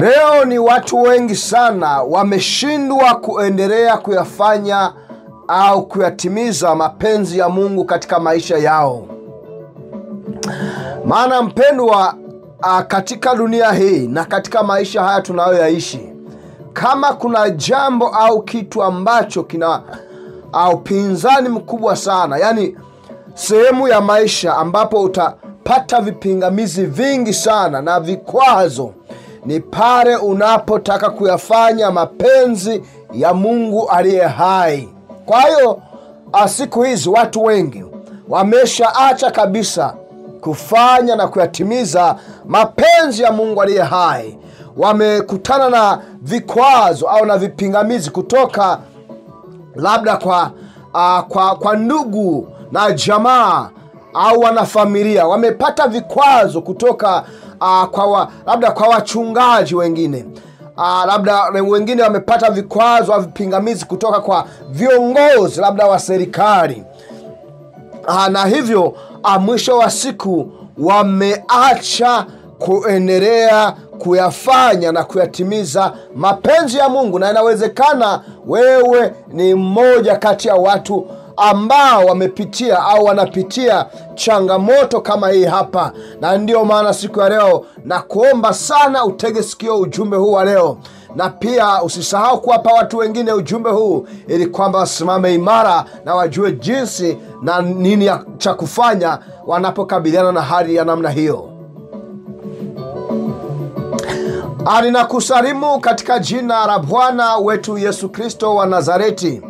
Leo ni watu wengi sana wameshindwa kuendelea kuyafanya au kuyatimiza mapenzi ya Mungu katika maisha yao. Maana mpendwa, katika dunia hii na katika maisha haya tunayoyaishi, kama kuna jambo au kitu ambacho kina upinzani mkubwa sana, yani sehemu ya maisha ambapo utapata vipingamizi vingi sana na vikwazo, ni pale unapotaka kuyafanya mapenzi ya Mungu aliye hai. Kwa hiyo siku hizi watu wengi wameshaacha kabisa kufanya na kuyatimiza mapenzi ya Mungu aliye hai. Wamekutana na vikwazo au na vipingamizi kutoka labda kwa ndugu na jamaa au wanafamilia. Wamepata vikwazo kutoka labda kwa wachungaji wengine. Labda wengine wamepata vikwazo au vipingamizi kutoka kwa viongozi labda wa serikali. Na hivyo mwisho wa siku wameacha kuendelea kuyafanya na kuyatimiza mapenzi ya Mungu. Na inawezekana wewe ni mmoja kati ya watu ambao wamepitia au wanapitia changamoto kama hii hapa. Na ndio maana siku ya leo na kuomba sana utege sikio ujumbe huu wa leo, na pia usisahau kuwapa watu wengine ujumbe huu ili kwamba wasimame imara na wajue jinsi na nini cha kufanya wanapokabiliana na hali ya namna hiyo. Ninakusalimu katika jina la Bwana wetu Yesu Kristo wa Nazareti.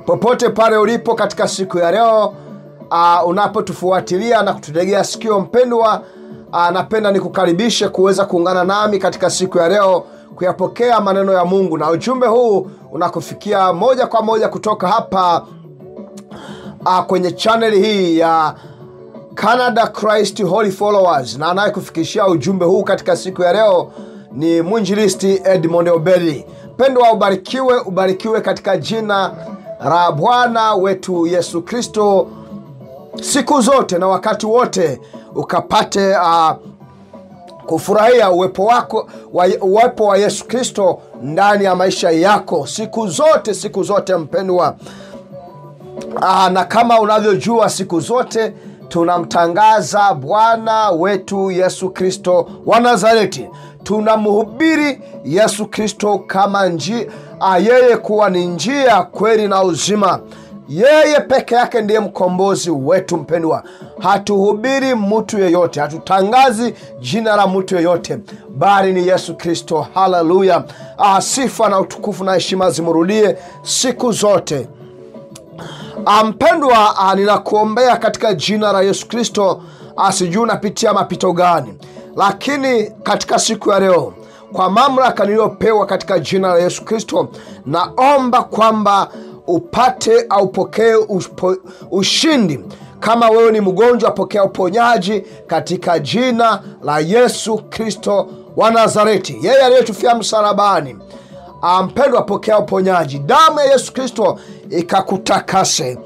Popote pale ulipo katika siku ya leo, unapotufuatilia na kututegea sikio mpendwa, napenda nikukaribishe kuweza kuungana nami katika siku ya leo kuyapokea maneno ya Mungu. Na ujumbe huu unakufikia moja kwa moja kutoka hapa kwenye channel hii ya Canada Christ Holy Followers. Na anayekufikishia ujumbe huu katika siku ya leo ni mwinjilisti Edmond Obedi. Pendwa, ubarikiwe katika jina la Bwana wetu Yesu Kristo siku zote na wakati wote, ukapate kufurahia uwepo wa Yesu Kristo ndani ya maisha yako siku zote mpendwa. Na kama unavyojua, siku zote tunamtangaza Bwana wetu Yesu Kristo wa Nazareti. Tunamhubiri Yesu Kristo kama yeye kuwa ni njia, kweli na uzima. Yeye peke yake ndiye mkombozi wetu mpendwa. Hatuhubiri mtu yeyote, hatutangazi jina la mtu yeyote, bali ni Yesu Kristo. Haleluya! Sifa na utukufu na heshima zimrudie siku zote. Mpendwa, ninakuombea katika jina la Yesu Kristo. Sijui unapitia mapito gani, lakini katika siku ya leo, kwa mamlaka niliyopewa katika jina la Yesu Kristo, naomba kwamba upate au pokee ushindi. Kama wewe ni mgonjwa, pokea uponyaji katika jina la Yesu Kristo wa Nazareti, yeye aliyetufia msalabani. Mpendwa, pokea uponyaji. Damu ya Yesu Kristo ikakutakase,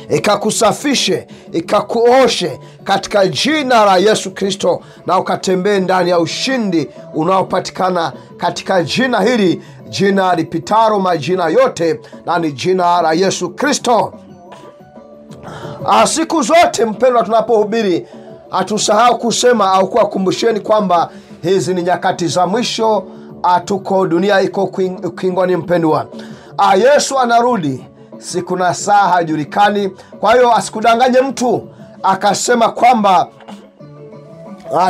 ikakusafishe, ikakuoshe katika jina la Yesu Kristo, na ukatembee ndani ya ushindi unaopatikana katika jina hili, jina lipitaro majina yote, na ni jina la Yesu Kristo. Siku zote mpendwa, tunapohubiri hatusahau kusema au kuwakumbusheni kwamba hizi ni nyakati za mwisho. Tuko, dunia iko ukingoni mpendwa. Yesu anarudi, siku na saa hajulikani. Kwa hiyo asikudanganye mtu akasema kwamba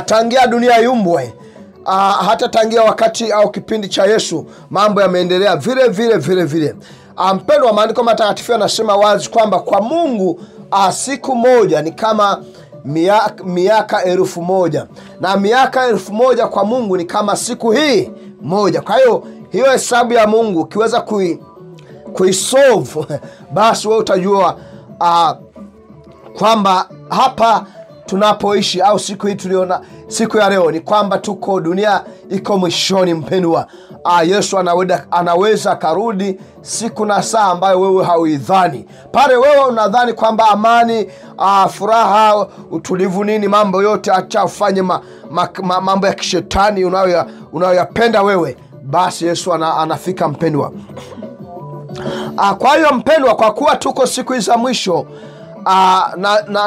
tangia dunia yumbwe, hata tangia wakati au kipindi cha Yesu mambo yameendelea vile. Mpendwa, maandiko matakatifu yanasema wazi kwamba kwa Mungu siku moja ni kama miaka 1000, na miaka 1000 kwa Mungu ni kama siku hii moja. Kwa hiyo hesabu ya Mungu ukiweza kuisolve, basi wewe utajua kwamba hapa tunapoishi au siku hii tuliona, siku ya leo ni kwamba tuko, dunia iko mwishoni mpendwa. Yesu anaweza karudi siku na saa ambayo wewe hauidhani. Pale wewe unadhani kwamba amani, furaha, utulivu nini, mambo yote acha ufanye mambo ya kishetani unayoyapenda wewe, basi Yesu anafika mpendwa. Kwa hiyo mpendwa, kwa kuwa tuko siku hizi za mwisho,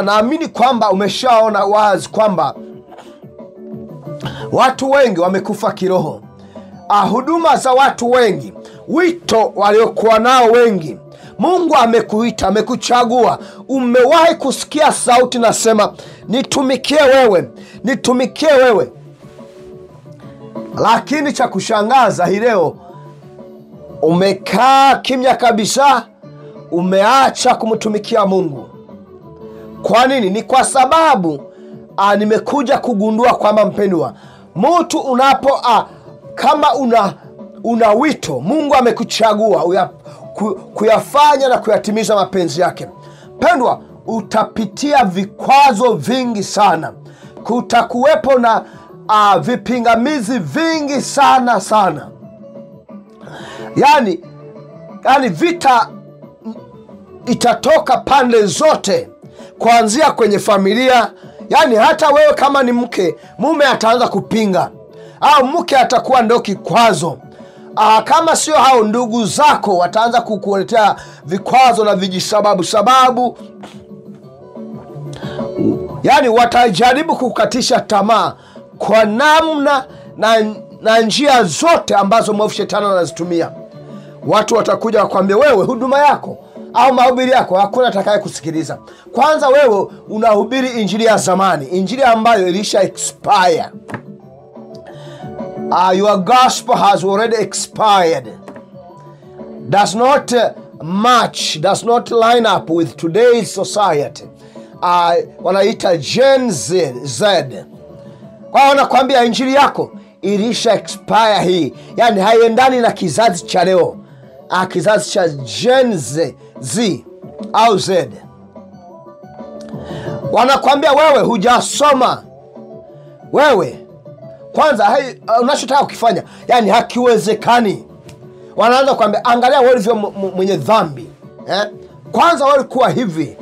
naamini kwamba umeshaona wazi kwamba watu wengi wamekufa kiroho. Huduma za watu wengi, wito waliokuwa nao wengi. Mungu amekuita, amekuchagua. Umewahi kusikia sauti nasema nitumikie wewe, nitumikie wewe. Lakini cha kushangaza hii leo umekaa kimya kabisa, umeacha kumtumikia Mungu. Kwa nini? Ni kwa sababu nimekuja kugundua kwamba mpendwa, mtu unapo kama una wito, Mungu amekuchagua kuyafanya na kuyatimiza mapenzi yake. Pendwa, utapitia vikwazo vingi sana. Kutakuwepo na vipingamizi vingi sana sana. Yani vita itatoka pande zote, kuanzia kwenye familia. Yani hata wewe kama ni mke, mume ataanza kupinga, au mke atakuwa ndio kikwazo. Kama sio hao, ndugu zako wataanza kukuletea vikwazo na vijisababu. Yani watajaribu kukatisha tamaa kwa namna na njia zote ambazo mwovu shetani anazitumia. Watu watakuja wakwambia wewe, huduma yako au mahubiri yako hakuna atakaye kusikiliza. Kwanza wewe unahubiri injili ya zamani, injili ambayo ilisha expire. Your gospel has already expired. Does not match, does not line up with today's society. Wanaita Gen Z. Kwa hiyo wanakuambia injili yako ilisha expire hii. Yani haiendani na kizazi cha leo. Kizazi cha Gen Z au Z. Wanakuambia wewe hujasoma. Wewe kwanza unachotaka ukifanya yani hakiwezekani. Wanaanza kuambia angalia wewe ulivyo mwenye dhambi. Kwanza wewe kuwa hivi.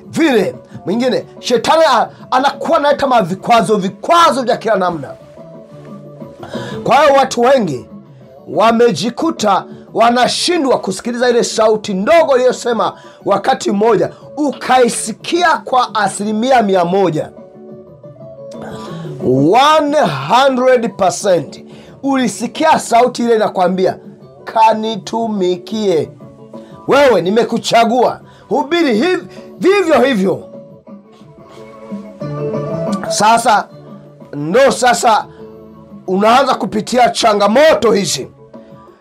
Vile mwingine shetani anakuwa na kama vikwazo vya kila namna. Kwa hiyo watu wengi wamejikuta wanashindwa kusikiliza ile sauti ndogo iliyosema wakati mmoja, ukaisikia kwa 100%. 100% ulisikia sauti ile inakwambia kanitumikie wewe, nimekuchagua, hubiri vivyo hivyo. Sasa unaanza kupitia changamoto hizi,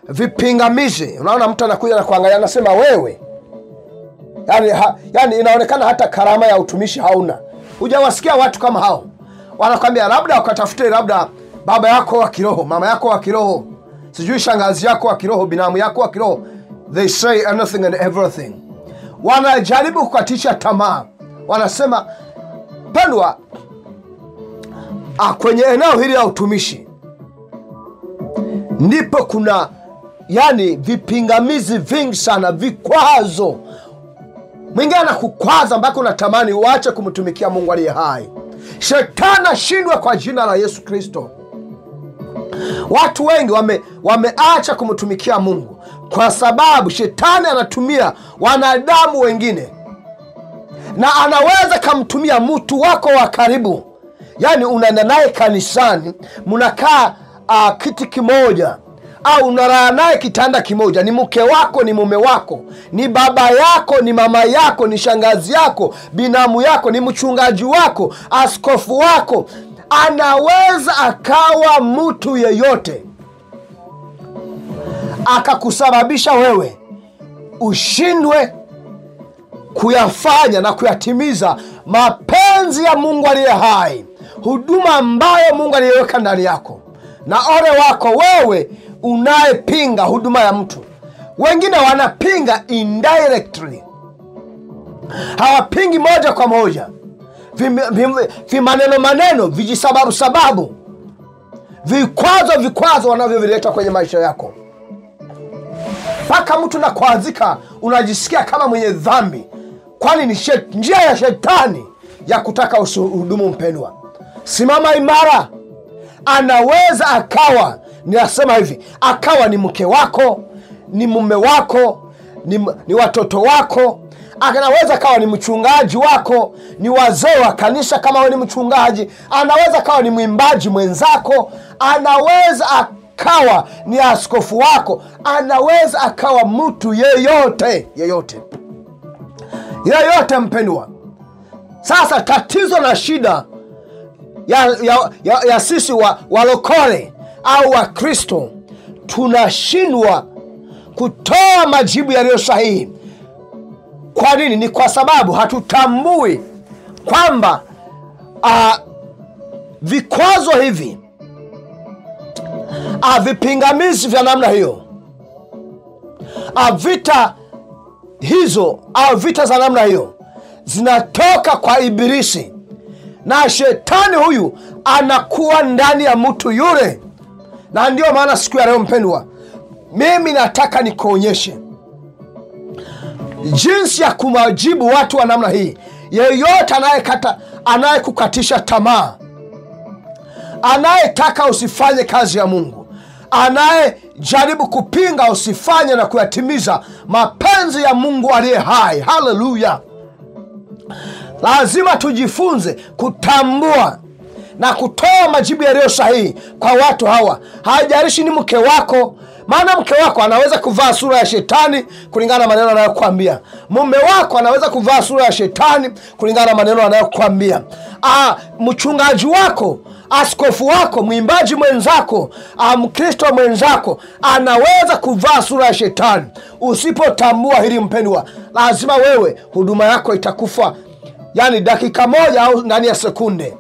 vipingamizi. Unaona mtu anakuja na kuangalia anasema wewe, yani inaonekana hata karama ya utumishi hauna. Hujawasikia watu kama hao? Wanakwambia labda ukatafute labda baba yako wa kiroho, mama yako wa kiroho, sijui shangazi yako wa kiroho, binamu yako wa kiroho. They say anything and everything. Wanajaribu kukatisha tamaa. Wanasema pendwa, kwenye eneo hili la utumishi ndipo kuna yani vipingamizi vingi sana, vikwazo. Mwingine anakukwaza mpaka unatamani uache kumtumikia Mungu aliye hai. Shetani ashindwe kwa jina la Yesu Kristo. Watu wengi wameacha kumtumikia Mungu kwa sababu shetani anatumia wanadamu wengine, na anaweza kumtumia mtu wako wa karibu. Yani unaenda naye kanisani, mnakaa kiti kimoja, au unalala naye kitanda kimoja. Ni mke wako, ni mume wako, ni baba yako, ni mama yako, ni shangazi yako, binamu yako, ni mchungaji wako, askofu wako. Anaweza akawa mtu yeyote akakusababisha wewe ushindwe kuyafanya na kuyatimiza mapenzi ya Mungu aliye hai, huduma ambayo Mungu aliyeweka ndani yako. Na ole wako wewe unayepinga huduma ya mtu. Wengine wanapinga indirectly, hawapingi moja kwa moja, maneno, vijisababu, vikwazo wanavyovileta kwenye maisha yako. Mpaka mtu nakuazika unajisikia kama mwenye dhambi. Kwani ni njia ya shetani ya kutaka usihudumu mpendwa. Simama imara. Anaweza akawa, ninasema hivi, akawa ni mke wako, ni mume wako, ni watoto wako. Anaweza akawa ni mchungaji wako, ni wazee wa kanisa kama wewe ni mchungaji. Anaweza akawa ni mwimbaji mwenzako. Anaweza akawa ni askofu wako. Anaweza akawa mtu yeyote mpendwa. Sasa tatizo na shida ya sisi walokole au wa Kristo, tunashindwa kutoa majibu yaliyo sahihi. Kwa nini? Ni kwa sababu hatutambui kwamba vikwazo hivi, vipingamizi vya namna hiyo, vita hizo au vita za namna hiyo zinatoka kwa Ibilisi, na shetani huyu anakuwa ndani ya mtu yule. Na ndio maana siku ya leo mpendwa, mimi nataka nikuonyeshe jinsi ya kumajibu watu wa namna hii. Yeyote anayekukatisha tamaa, anayetaka usifanye kazi ya Mungu, anayejaribu kupinga usifanye na kuyatimiza mapenzi ya Mungu aliye hai. Haleluya! Lazima tujifunze kutambua na kutoa majibu yaliyo sahihi kwa watu hawa. Haijalishi ni mke wako, maana mke wako anaweza kuvaa sura ya shetani kulingana na maneno anayokuambia. Mume wako anaweza kuvaa sura ya shetani kulingana na maneno anayokuambia. Mchungaji wako, askofu wako, mwimbaji mwenzako, Mkristo mwenzako anaweza kuvaa sura ya shetani. Usipotambua hili mpendwa, lazima wewe huduma yako itakufa, yani dakika moja au ndani ya sekunde.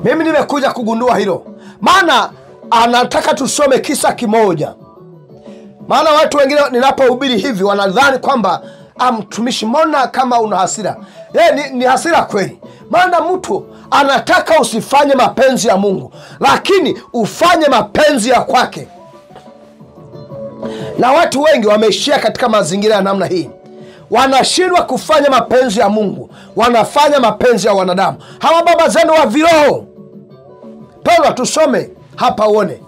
Mimi nimekuja kugundua hilo. Maana anataka tusome kisa kimoja. Maana watu wengine ninapohubiri hivi wanadhani kwamba mtumishi, mbona kama una hasira? Ni hasira kweli. Maana mtu anataka usifanye mapenzi ya Mungu, lakini ufanye mapenzi ya kwake. Na watu wengi wameishia katika mazingira ya namna hii. Wanashindwa kufanya mapenzi ya Mungu, wanafanya mapenzi ya wanadamu. Hawa baba zenu wa viroho. Penda tusome hapa uone.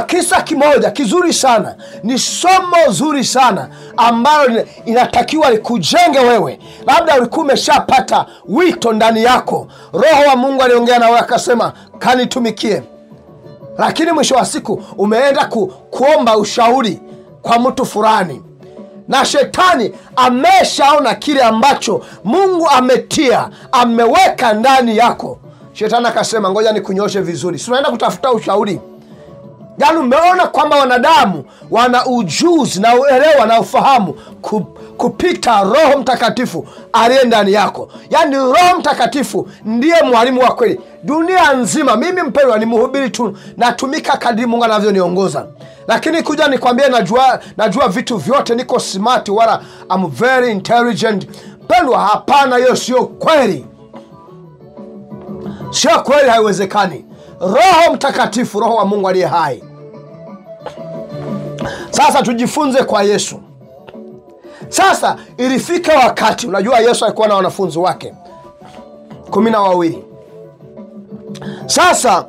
Kisa kimoja kizuri sana, ni somo zuri sana ambalo inatakiwa likujenge wewe. Labda ulikuwa umeshapata wito ndani yako, Roho wa Mungu aliongea na wewe akasema kanitumikie, lakini mwisho wa siku umeenda kuomba ushauri kwa mtu fulani, na shetani ameshaona kile ambacho Mungu ameweka ndani yako. Shetani akasema ngoja nikunyoshe vizuri. Si unaenda kutafuta ushauri? Yaani umeona kwamba wanadamu wana ujuzi na uelewa na ufahamu kupita Roho Mtakatifu aliye ndani yako. Yaani Roho Mtakatifu ndiye mwalimu wa kweli dunia nzima. Mimi mpendwa ni mhubiri tu, natumika kadri Mungu anavyoniongoza. Lakini kuja nikwambie najua vitu vyote, niko smart, wala I'm very intelligent. Mpendwa, hapana, hiyo sio kweli. Sio kweli, haiwezekani. Roho Mtakatifu, Roho wa Mungu aliye hai. Sasa tujifunze kwa Yesu. Sasa ilifika wakati, unajua Yesu alikuwa na wanafunzi wake 12. Sasa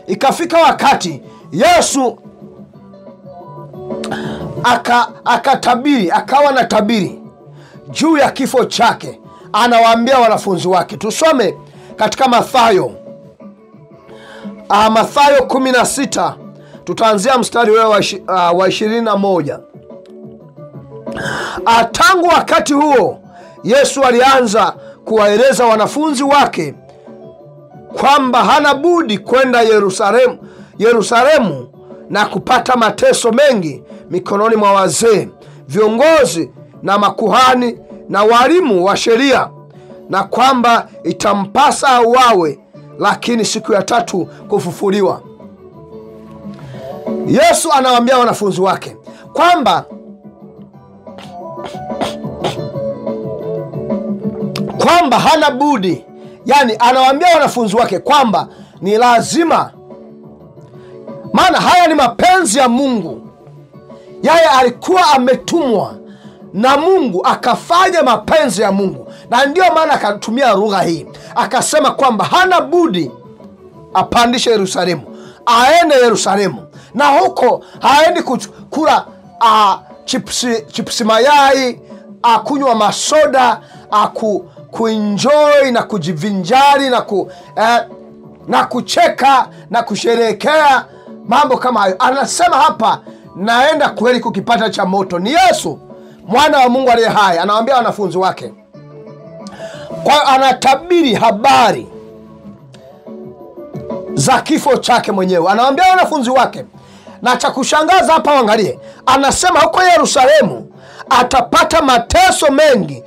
ikafika wakati Yesu akatabiri, akawa na tabiri juu ya kifo chake. Anawaambia wanafunzi wake. Tusome katika Mathayo 16, tutaanzia mstari wa 21. Tangu wakati huo Yesu alianza kuwaeleza wanafunzi wake kwamba hana budi kwenda Yerusalemu na kupata mateso mengi mikononi mwa wazee, viongozi na makuhani na walimu wa sheria, na kwamba itampasa auawe, lakini siku ya tatu kufufuliwa. Yesu anawaambia wanafunzi wake kwamba hana budi, yani anawaambia wanafunzi wake kwamba ni lazima, maana haya ni mapenzi ya Mungu. Yeye alikuwa ametumwa na Mungu akafanya mapenzi ya Mungu, na ndio maana akatumia lugha hii, akasema kwamba hana budi apandishe Yerusalemu, aende Yerusalemu, na huko haendi kula chipsi mayai, kunywa masoda, kuenjoy na kujivinjari na kucheka na kusherehekea mambo kama hayo. Anasema hapa, naenda kweli kukipata cha moto. Ni Yesu mwana wa Mungu aliye hai, anawaambia wanafunzi wake. Kwa anatabiri habari za kifo chake mwenyewe, anawaambia wanafunzi wake. Na cha kushangaza hapa, angalie, anasema huko Yerusalemu atapata mateso mengi,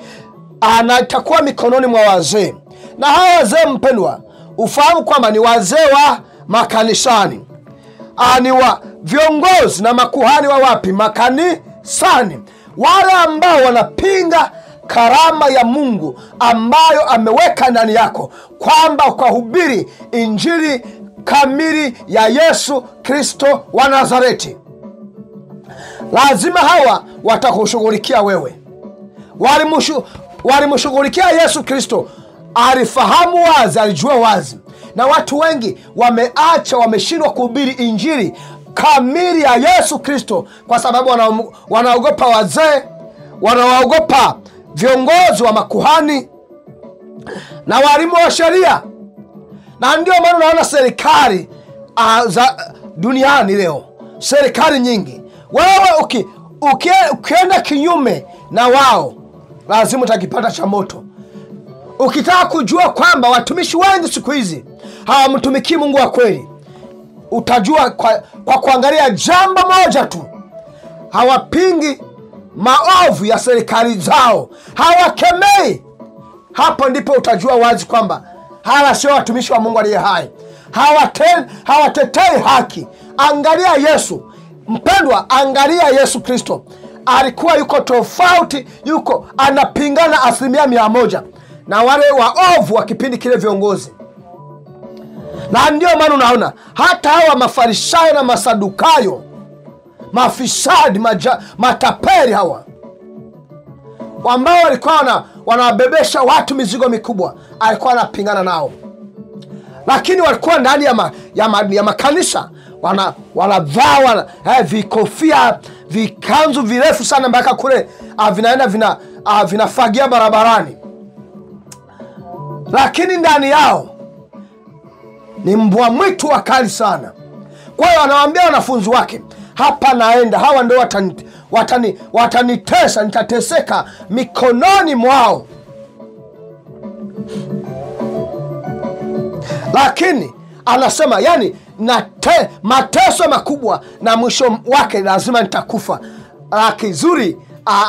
anatakuwa mikononi mwa wazee. Na hawa wazee, mpendwa, ufahamu kwamba ni wazee wa makanisani, ni wa viongozi na makuhani wa wapi? Makanisani, wale ambao wanapinga karama ya Mungu ambayo ameweka ndani yako, kwamba ukahubiri injili kamili ya Yesu Kristo wa Nazareti. Lazima hawa watakushughulikia wewe. Walimshughulikia Yesu Kristo, alifahamu wazi, alijua wazi. Na watu wengi wameshindwa kuhubiri injili kamili ya Yesu Kristo kwa sababu wanaogopa wazee, wanaogopa viongozi wa makuhani na walimu wa sheria. Na ndio maana unaona serikali za duniani leo, serikali nyingi, wewe ukienda kinyume na wao, lazima utakipata cha moto. Ukitaka kujua kwamba watumishi wengi siku hizi hawamtumikii Mungu wa kweli, utajua kwa kuangalia jambo moja tu: hawapingi maovu ya serikali zao, hawakemei. Hapo ndipo utajua wazi kwamba hawa sio watumishi wa Mungu aliye hai, hawatetei haki. Angalia Yesu mpendwa, angalia Yesu Kristo, alikuwa yuko tofauti, yuko anapingana 100% na wale waovu wa kipindi kile, viongozi. Na ndio maana unaona hata hawa Mafarisayo na Masadukayo, mafisadi, matapeli, hawa ambao walikuwa wanabebesha watu mizigo mikubwa, alikuwa anapingana nao. Lakini walikuwa ndani ya makanisa, wanavaa vikofia, vikanzu virefu sana mpaka kule vinaenda vinafagia barabarani, lakini ndani yao ni mbwa mwitu wakali sana. Kwa hiyo anawaambia wanafunzi wake, hapa naenda, hawa ndio watanitesa, nitateseka mikononi mwao. Lakini anasema yani mateso makubwa, na mwisho wake lazima nitakufa. Kizuri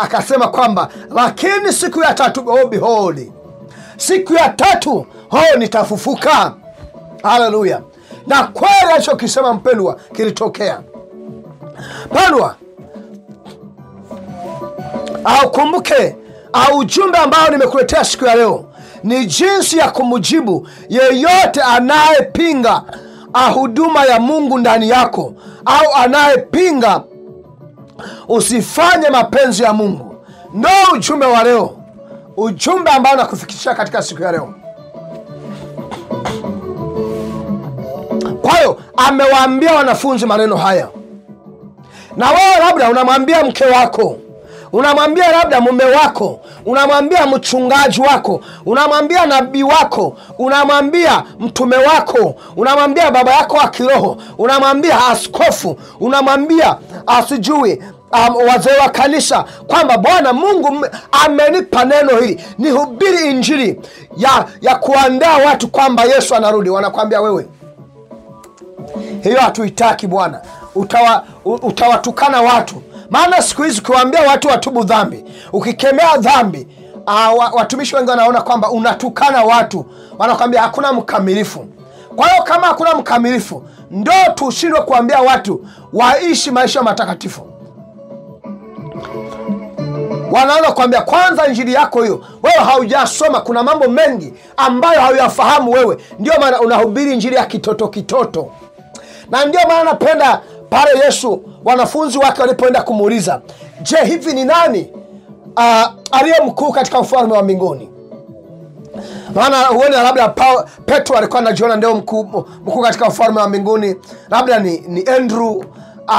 akasema kwamba lakini siku ya tatu, behold, siku ya tatu nitafufuka. Haleluya! Na kweli alichokisema mpendwa kilitokea. Mpendwa, kumbuke ujumbe ambao nimekuletea siku ya leo ni jinsi ya kumjibu yeyote anayepinga huduma ya Mungu ndani yako, au anayepinga usifanye mapenzi ya Mungu. Ndio ujumbe wa leo, ujumbe ambao nakufikishia katika siku ya leo. Kwa hiyo amewaambia wanafunzi maneno haya, na wewe labda unamwambia mke wako, unamwambia labda mume wako, unamwambia mchungaji wako, unamwambia nabii wako, unamwambia mtume wako, unamwambia baba yako wa kiroho, unamwambia askofu, unamwambia asijui wazee wa kanisa kwamba Bwana Mungu amenipa neno hili, nihubiri injili ya kuandaa watu kwamba Yesu anarudi. Wanakuambia wewe, hiyo hatuitaki bwana, utawatukana watu. Maana siku hizi ukiwaambia watu watubu dhambi, ukikemea dhambi, watumishi wengi wanaona kwamba unatukana watu, wanakuambia hakuna mkamilifu. Kwa hiyo kama hakuna mkamilifu, ndio tushindwe kuambia watu waishi maisha matakatifu. Wanaanza kuambia kwanza injili yako hiyo wewe haujasoma, kuna mambo mengi ambayo hauyafahamu wewe, ndio maana unahubiri injili ya kitoto. Na ndio maana napenda pale Yesu wanafunzi wake walipoenda kumuuliza, je, hivi ni nani aliye mkuu katika ufalme wa mbinguni? Maana huone labda Petro alikuwa anajiona ndio mkuu katika ufalme wa mbinguni, labda ni Andrew,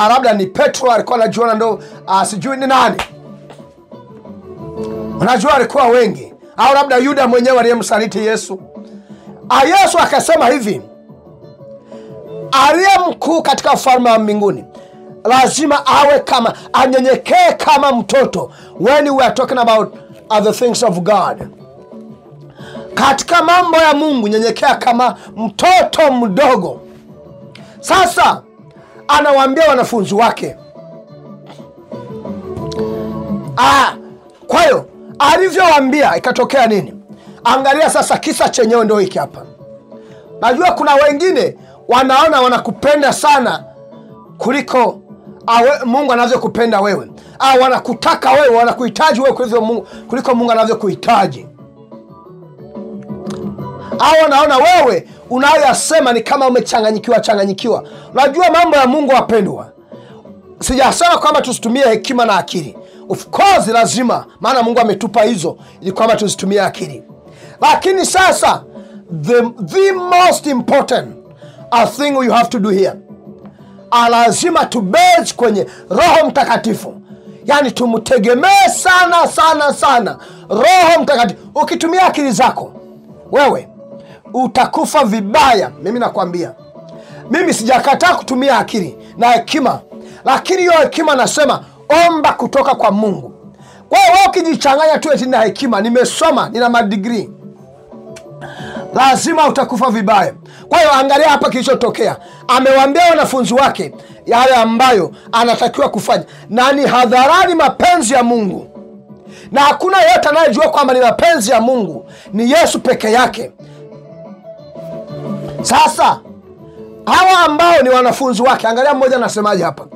labda ni Petro alikuwa anajiona ndio sijui ni nani. Unajua alikuwa wengi, au labda Yuda mwenyewe aliyemsaliti Yesu. Yesu akasema hivi, aliye mkuu katika ufalme wa mbinguni lazima awe kama, anyenyekee kama mtoto. When we are talking about other things of God, katika mambo ya Mungu nyenyekea kama mtoto mdogo. Sasa anawaambia wanafunzi wake, kwa hiyo alivyowaambia ikatokea nini? Angalia sasa kisa chenyewe ndio hiki hapa. Najua kuna wengine wanaona wanakupenda sana kuliko Mungu anavyokupenda wewe, au wanakutaka wewe, wanakuhitaji wewe kuliko Mungu anavyokuhitaji, au wanaona wewe unayoyasema ni kama umechanganyikiwa. Unajua mambo ya Mungu wapendwa, sijasema kwamba tusitumie hekima na akili. Of course lazima, maana Mungu ametupa hizo ili kwamba tusitumie akili. Lakini sasa the most important thing you have to do here, lazima to base kwenye Roho Mtakatifu. Yani tumtegemee sana Roho Mtakatifu. Ukitumia akili zako wewe utakufa vibaya. Mimi nakwambia, mimi sijakataa kutumia akili na hekima, lakini hiyo hekima nasema omba kutoka kwa Mungu. Wewe ukijichanganya tu eti na hekima, nimesoma, nina madigrii, lazima utakufa vibaya. Kwa hiyo angalia hapa kilichotokea. Amewaambia wanafunzi wake yale ambayo anatakiwa kufanya, na ni hadharani mapenzi ya Mungu, na hakuna yeyote anayejua kwamba ni mapenzi ya Mungu, ni Yesu peke yake. Sasa hawa ambao ni wanafunzi wake, angalia mmoja anasemaje hapa.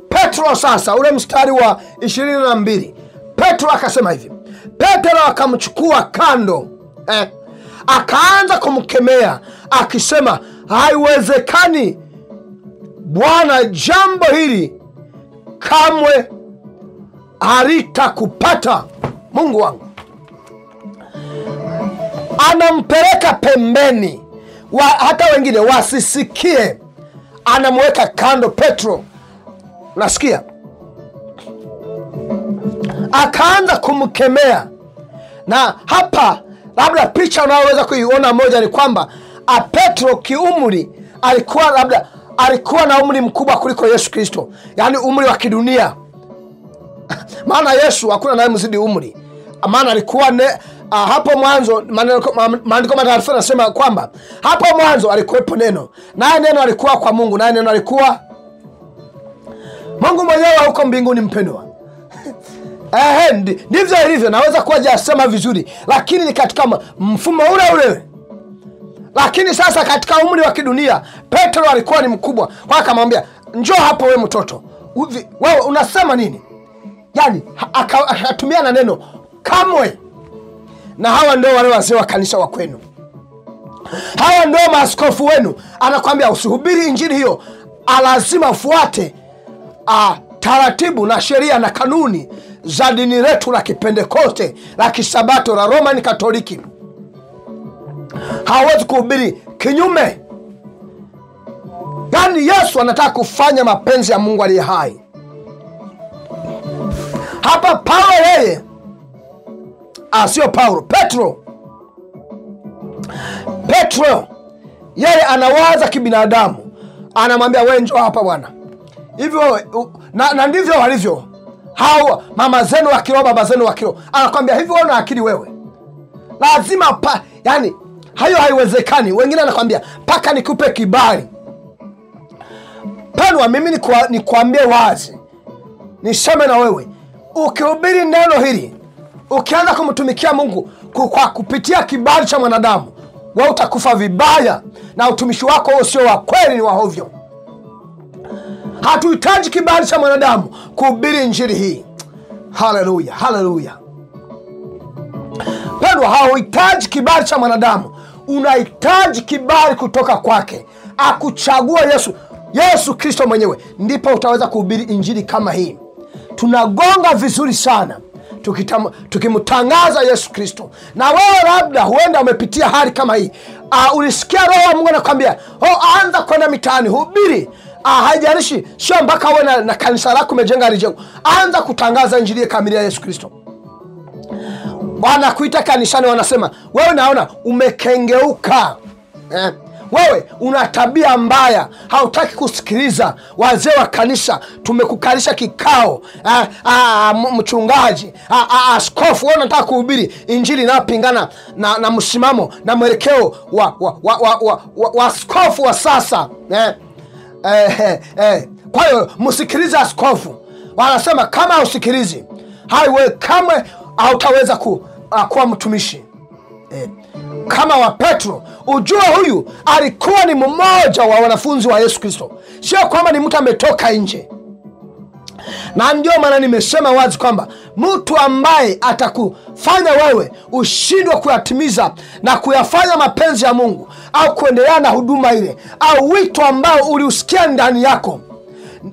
Petro, sasa ule mstari wa 22, Petro akasema hivi, Petro akamchukua kando, akaanza kumkemea akisema, haiwezekani Bwana, jambo hili kamwe halitakupata. Mungu wangu, anampeleka pembeni hata wengine wasisikie, anamweka kando Petro. Unasikia? Akaanza kumkemea. Na hapa labda picha unayoweza kuiona moja ni kwamba Petro kiumri alikuwa na umri mkubwa kuliko Yesu Kristo, yani umri wa kidunia. Maana Yesu hakuna naye mzidi umri, maana alikuwa hapo mwanzo, maandiko matakatifu yanasema kwamba hapo mwanzo alikuwepo neno, naye neno alikuwa kwa Mungu, naye neno alikuwa Mungu mwenyewe huko mbinguni, mpendwa. Ndivyo ilivyo. Naweza kuwa jasema vizuri, lakini ni katika mfumo ule. Lakini sasa katika umri wa kidunia Petro alikuwa ni mkubwa, kwa akamwambia, njoo hapo wewe mtoto, wewe unasema nini? Yani akatumia na neno kamwe. Na hawa ndio wale wazee wa kanisa wa kwenu, hawa ndio maaskofu wenu. Anakuambia usihubiri injili hiyo, lazima ufuate taratibu na sheria na kanuni za dini letu la Kipentekoste, la Kisabato, la Roman Katoliki. Hawezi kuhubiri kinyume. Yani Yesu anataka kufanya mapenzi ya Mungu aliye hai. Hapa Paulo yeye, sio Paulo, Petro yeye anawaza kibinadamu. Anamwambia, wewe njoo hapa bwana. Hivyo na ndivyo walivyo hao mama zenu wa kiroho, baba zenu wa kiroho. Anakuambia hivyo, una akili wewe, lazima yani hayo haiwezekani. Wengine anakuambia paka nikupe kibali. Pendwa, mimi nikuambie wazi, niseme na wewe, ukihubiri neno hili, ukianza kumtumikia Mungu kwa kupitia kibali cha mwanadamu, wewe utakufa vibaya, na utumishi wako huo sio wa kweli, ni wa hovyo. Hatuhitaji kibali cha mwanadamu kuhubiri injili hii. Haleluya, haleluya. Pendwa, hauhitaji kibali cha mwanadamu, unahitaji kibali kutoka kwake. Akuchagua Yesu Kristo mwenyewe, ndipo utaweza kuhubiri injili kama hii. Tunagonga vizuri sana tukimtangaza Yesu Kristo. Na wewe labda huenda umepitia hali kama hii. Ulisikia Roho wa Mungu anakuambia, anza kwenda mitaani, hubiri. Haijalishi sio mpaka uwe na kanisa lako umejenga lijengo. Anza kutangaza injili kamili ya Yesu Kristo. Wanakuita kanisani, wanasema wewe naona umekengeuka. Wewe una tabia mbaya, hautaki kusikiliza wazee wa kanisa. Tumekukalisha kikao, mchungaji, askofu, wewe unataka kuhubiri injili inayopingana na msimamo na mwelekeo wa askofu wa sasa. Kwa hiyo msikilize askofu. Wanasema kama usikilizi, haiwe kamwe hautaweza kuwa mtumishi. Kama wa Petro, ujue huyu alikuwa ni mmoja wa wanafunzi wa Yesu Kristo, sio kwamba ni mtu ametoka nje. Na ndio maana nimesema wazi kwamba mtu ambaye atakufanya wewe ushindwe kuyatimiza na kuyafanya mapenzi ya Mungu, au kuendelea na huduma ile au wito ambao uliusikia ndani yako,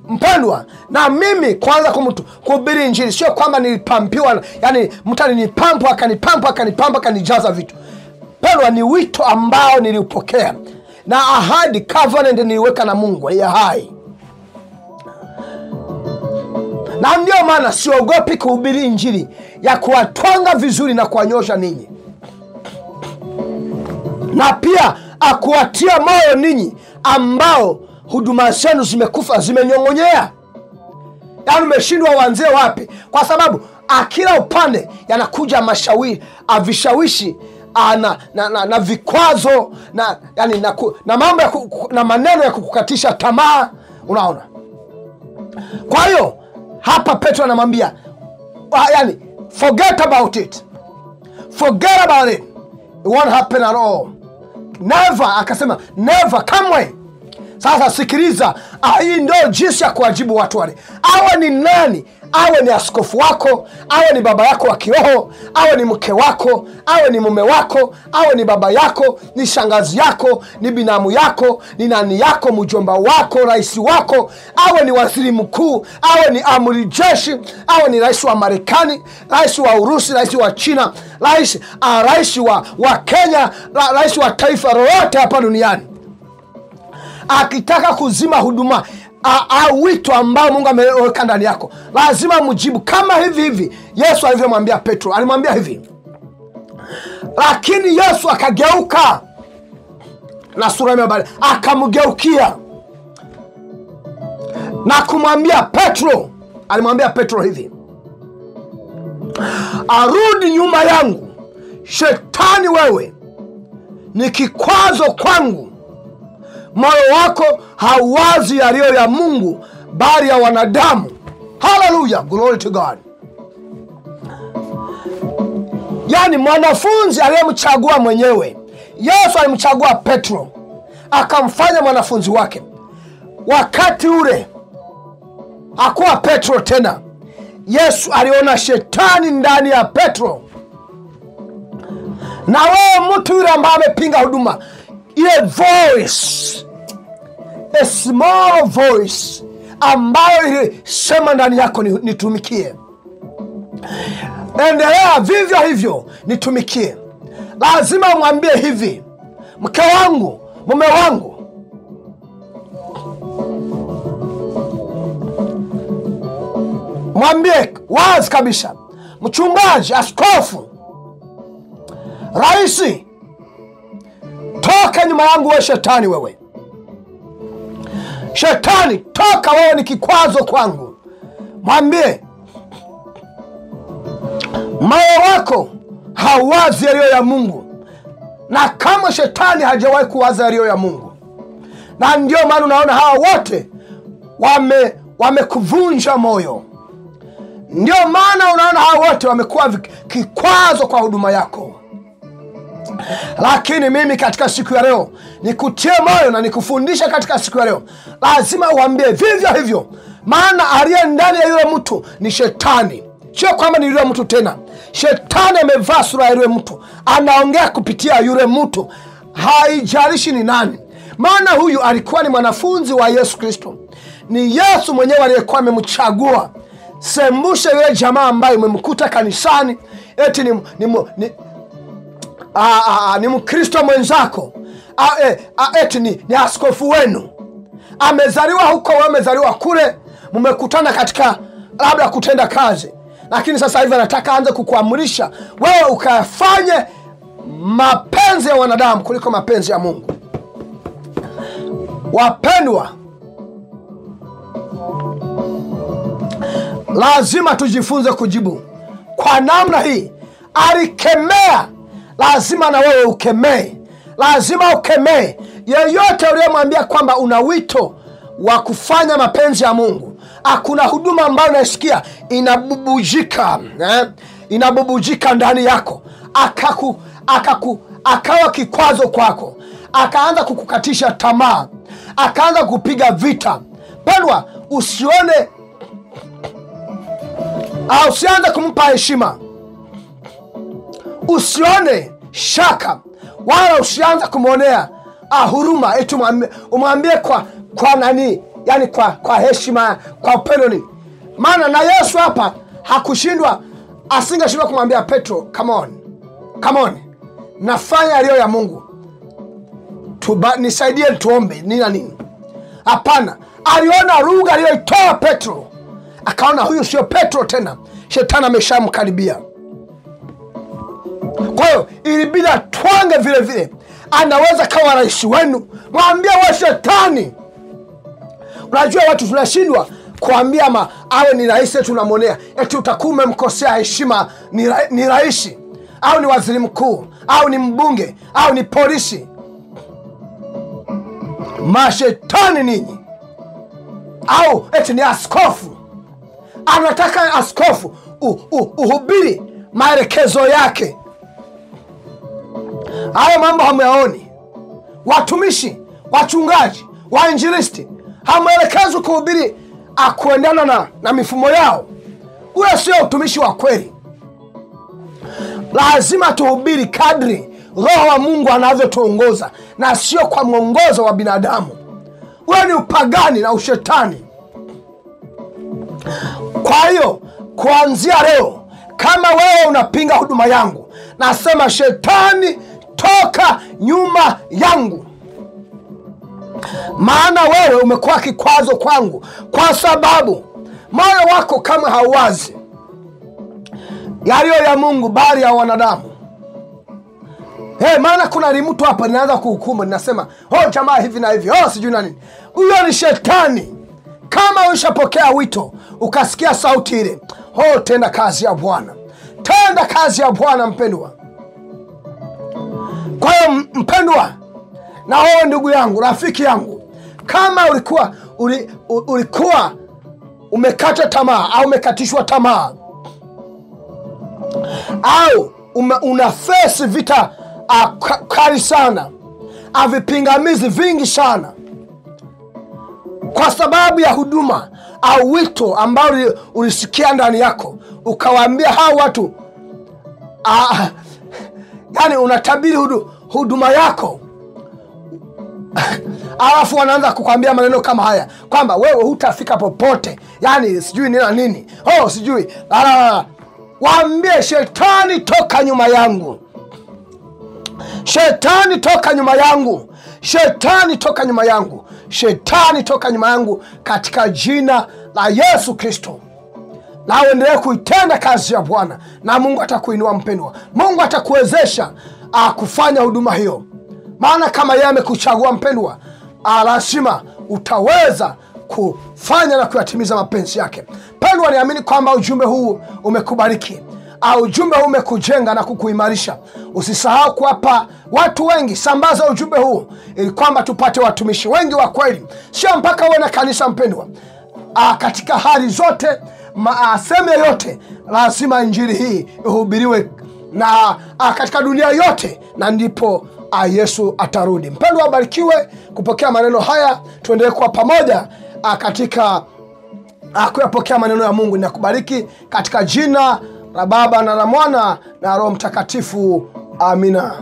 mpendwa, na mimi kwanza kuhubiri injili sio kwamba nilipampiwa, yani mtu alinipampa akanijaza vitu. Pendwa, ni wito ambao niliupokea na ahadi, covenant niliweka na Mungu ya hai. Na ndio maana siogopi kuhubiri injili ya kuwatwanga vizuri na kuwanyosha ninyi, na pia akuwatia moyo ninyi ambao huduma zenu zimekufa, zimenyong'onyea. Yaani umeshindwa uanzie wapi, kwa sababu kila upande yanakuja vishawishi na vikwazo na mambo na maneno ya kukukatisha tamaa. Unaona? Kwa hiyo hapa Petro anamwambia, forget about it. It won't happen at all. Never. Akasema never, kamwe. Sasa sikiliza, hii ndio jinsi ya kuwajibu watu wale. Awe ni nani, awe ni askofu wako, awe ni baba yako wa kiroho, awe ni mke wako, awe ni mume wako, awe ni baba yako, ni shangazi yako, ni binamu yako, ni nani yako, mjomba wako, rais wako, awe ni waziri mkuu, awe ni amiri jeshi, awe ni rais wa Marekani, rais wa Urusi, rais wa China, rais wa Kenya, rais wa taifa lolote hapa duniani, akitaka kuzima huduma au wito ambao Mungu ameweka ndani yako, lazima mjibu kama hivi. Yesu alivyomwambia Petro, alimwambia hivi. Lakini Yesu akageuka na sura ya mbali, akamgeukia na kumwambia Petro, alimwambia Petro hivi, arudi nyuma yangu Shetani, wewe ni kikwazo kwangu. Moyo wako hauwazi yaliyo ya Mungu, bali ya wanadamu. Hallelujah, glory to God. Yani mwanafunzi aliyemchagua mwenyewe, Yesu alimchagua Petro akamfanya mwanafunzi wake. Wakati ule hakuwa Petro tena. Yesu aliona Shetani ndani ya Petro. Na wewe mtu yule ambaye amepinga huduma, ile voice, a small voice ambayo ilisema ndani yako, nitumikie, endelea vivyo hivyo, nitumikie. Lazima umwambie hivi, mke wangu, mume wangu, mwambie wazi kabisa, mchungaji, askofu, raisi, toka nyuma yangu wewe Shetani, wewe Shetani, toka, wewe ni kikwazo kwangu. Mwambie moyo wako hauwazi yaliyo ya Mungu, na kama Shetani hajawahi kuwaza yaliyo ya Mungu. Na ndio maana unaona hawa wote wamekuvunja moyo. Ndio maana unaona hawa wote wamekuwa kikwazo kwa huduma yako. Lakini mimi katika siku ya leo nikutie moyo na nikufundisha katika siku ya leo, lazima uambie vivyo hivyo, maana aliye ndani ya yule mtu ni Shetani. Sio kwamba ni yule mtu tena. Shetani amevaa sura ya yule mtu, anaongea kupitia yule mtu, haijalishi ni nani. Maana huyu alikuwa ni mwanafunzi wa Yesu Kristo. Ni Yesu mwenyewe aliyekuwa amemchagua. Sembushe yule jamaa ambaye umemkuta kanisani eti ni Mkristo mwenzako, eti ni askofu wenu, amezaliwa huko, wewe umezaliwa kule, mmekutana katika labda kutenda kazi, lakini sasa hivi anataka aanze kukuamrisha wewe ukafanye mapenzi ya wanadamu kuliko mapenzi ya Mungu. Wapendwa, lazima tujifunze kujibu kwa namna hii. Alikemea, lazima na wewe ukemee. Lazima ukemee yeyote uliyemwambia kwamba una wito wa kufanya mapenzi ya Mungu. Hakuna huduma ambayo unasikia inabubujika ndani yako, akawa kikwazo kwako, akaanza kukukatisha tamaa, akaanza kupiga vita. Pendwa, usione au usianze kumpa heshima, usione shaka, wala usianze kumwonea huruma, eti umwambie kwa nani, yani kwa heshima, kwa upendo ni. Maana na Yesu hapa hakushindwa, asingeshindwa kumwambia Petro, come on, nafanya yaliyo ya Mungu, nisaidie tuombe nini. Hapana, aliona lugha aliyoitoa Petro, akaona huyu sio Petro tena, shetani ameshamkaribia. Kwa hiyo ilibidi twange vile vile. Anaweza kawa rais wenu, mwambie wewe shetani. Unajua watu tunashindwa kuambia awe ni rais, tunamwonea eti utakuwa umemkosea heshima. Ni rais au ni waziri mkuu au ni mbunge au ni polisi. Mashetani ninyi. Au eti ni askofu, anataka askofu uhubiri maelekezo yake. Hayo mambo hamuyaoni? Watumishi, wachungaji, wainjilisti hamuelekezwi kuhubiri akuendana na mifumo yao. Ule sio utumishi wa kweli. Lazima tuhubiri kadri Roho wa Mungu anavyotuongoza, na sio kwa mwongozo wa binadamu. Ule ni upagani na ushetani. Kwa hiyo kuanzia leo, kama wewe unapinga huduma yangu, nasema shetani, toka nyuma yangu. Maana wewe umekuwa kikwazo kwangu, kwa sababu moyo wako kama hauwazi yaliyo ya Mungu bali ya wanadamu. Maana kuna mtu hapa ninaanza kuhukumu, ninasema jamaa hivi na hivi, sijui na nini. Huyo ni shetani. Kama ushapokea wito, ukasikia sauti ile, tenda kazi ya Bwana. Tenda kazi ya Bwana, mpendwa. Kwa hiyo mpendwa, na wewe ndugu yangu, rafiki yangu, kama ulikuwa umekata tamaa au umekatishwa tamaa, au unafesi vita kali sana, vipingamizi vingi sana kwa sababu ya huduma au wito ambao ulisikia ndani yako, ukawaambia hao watu yani unatabiri huduma yako, alafu wanaanza kukwambia maneno kama haya kwamba wewe hutafika popote, yani sijui nini, sijui. Waambie shetani, toka nyuma yangu. Shetani, toka nyuma yangu. Shetani, toka nyuma yangu. Shetani, toka nyuma yangu, katika jina la Yesu Kristo. Na uendelee kuitenda kazi ya Bwana, na Mungu atakuinua mpendwa. Mungu atakuwezesha kufanya huduma hiyo. Maana kama yeye amekuchagua mpendwa, lazima utaweza kufanya na kuyatimiza mapenzi yake. Pendwa, niamini kwamba ujumbe huu umekubariki, ujumbe huu umekujenga na kukuimarisha. Usisahau kuwapa watu wengi, sambaza ujumbe huu ili kwamba tupate watumishi wengi wa kweli. Sio mpaka uwe na kanisa mpendwa. Katika hali zote, sehemu yote, lazima injili hii ihubiriwe na katika dunia yote, na ndipo Yesu atarudi. Mpendwa, abarikiwe kupokea maneno haya. Tuendelee kuwa pamoja katika kuyapokea maneno ya Mungu. Ninakubariki katika jina la Baba na la Mwana na Roho Mtakatifu. Amina.